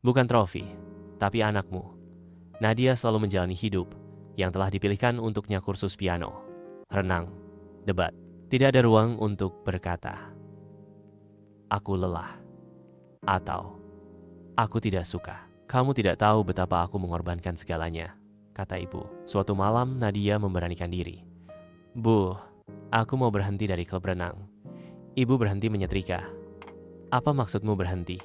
Bukan trofi, tapi anakmu. Nadia selalu menjalani hidup yang telah dipilihkan untuknya kursus piano, renang, debat. Tidak ada ruang untuk berkata, "Aku lelah," atau "Aku tidak suka." "Kamu tidak tahu betapa aku mengorbankan segalanya," kata ibu. Suatu malam Nadia memberanikan diri. "Bu, aku mau berhenti dari klub renang." Ibu berhenti menyetrika. "Apa maksudmu berhenti?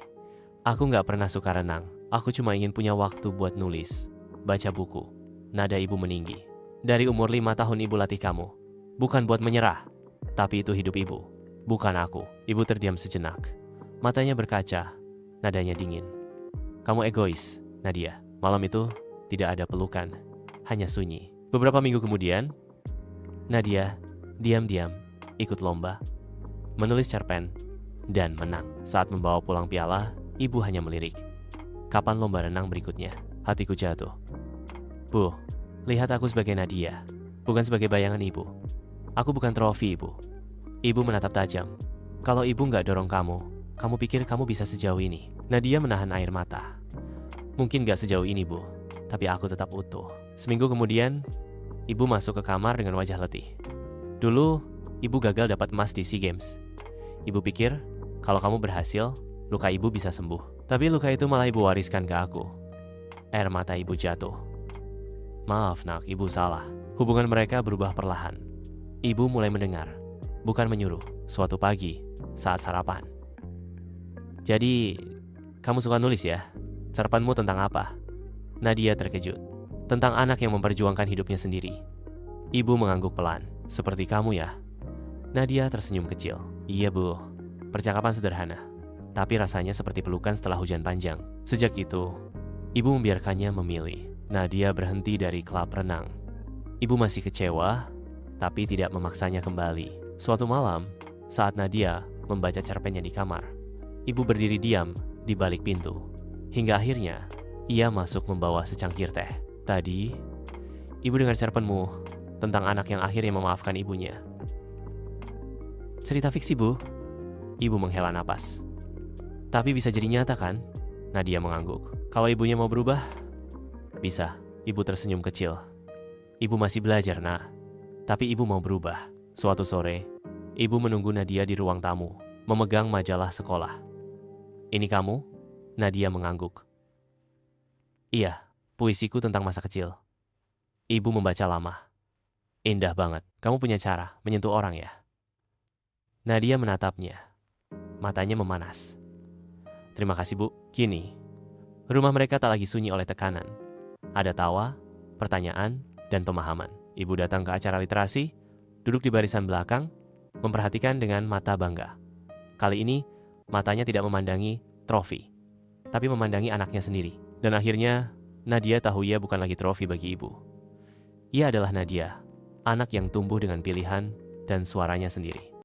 Aku nggak pernah suka renang. Aku cuma ingin punya waktu buat nulis, baca buku." Nada ibu meninggi. "Dari umur 5 tahun ibu latih kamu. Bukan buat menyerah. Tapi itu hidup ibu, bukan aku." Ibu terdiam sejenak. Matanya berkaca, nadanya dingin. "Kamu egois, Nadia." Malam itu tidak ada pelukan, hanya sunyi. Beberapa minggu kemudian, Nadia diam-diam ikut lomba, menulis cerpen, dan menang. Saat membawa pulang piala, ibu hanya melirik. "Kapan lomba renang berikutnya?" Hatiku jatuh. "Bu, lihat aku sebagai Nadia, bukan sebagai bayangan ibu. Aku bukan trofi, ibu." Ibu menatap tajam. "Kalau ibu nggak dorong kamu pikir kamu bisa sejauh ini?" Nadia menahan air mata. "Mungkin nggak sejauh ini, Bu, tapi aku tetap utuh." Seminggu kemudian, ibu masuk ke kamar dengan wajah letih. "Dulu, ibu gagal dapat emas di SEA Games. Ibu pikir, kalau kamu berhasil, luka ibu bisa sembuh. Tapi luka itu malah ibu wariskan ke aku." Air mata ibu jatuh. "Maaf, nak, ibu salah." Hubungan mereka berubah perlahan. Ibu mulai mendengar, bukan menyuruh. Suatu pagi, saat sarapan, "Jadi, kamu suka nulis ya? Cerpenmu tentang apa?" Nadia terkejut. "Tentang anak yang memperjuangkan hidupnya sendiri." Ibu mengangguk pelan. "Seperti kamu ya?" Nadia tersenyum kecil. "Iya, Bu. Percakapan sederhana, tapi rasanya seperti pelukan setelah hujan panjang." Sejak itu, ibu membiarkannya memilih. Nadia berhenti dari klub renang. Ibu masih kecewa, tapi tidak memaksanya kembali. Suatu malam, saat Nadia membaca cerpennya di kamar, ibu berdiri diam di balik pintu. Hingga akhirnya, ia masuk membawa secangkir teh. "Tadi, ibu dengar cerpenmu tentang anak yang akhirnya memaafkan ibunya." "Cerita fiksi, Bu." Ibu menghela napas. "Tapi bisa jadi nyata kan?" Nadia mengangguk. "Kalau ibunya mau berubah, bisa." Ibu tersenyum kecil. "Ibu masih belajar, nak. Tapi ibu mau berubah." Suatu sore, ibu menunggu Nadia di ruang tamu, memegang majalah sekolah. "Ini kamu?" Nadia mengangguk. "Iya, puisiku tentang masa kecil." Ibu membaca lama. "Indah banget. Kamu punya cara menyentuh orang ya?" Nadia menatapnya. Matanya memanas. "Terima kasih, Bu." Kini, rumah mereka tak lagi sunyi oleh tekanan. Ada tawa, pertanyaan, dan pemahaman. Ibu datang ke acara literasi, duduk di barisan belakang, memperhatikan dengan mata bangga. Kali ini, matanya tidak memandangi trofi, tapi memandangi anaknya sendiri. Dan akhirnya, Nadia tahu ia bukan lagi trofi bagi ibu. Ia adalah Nadia, anak yang tumbuh dengan pilihan dan suaranya sendiri.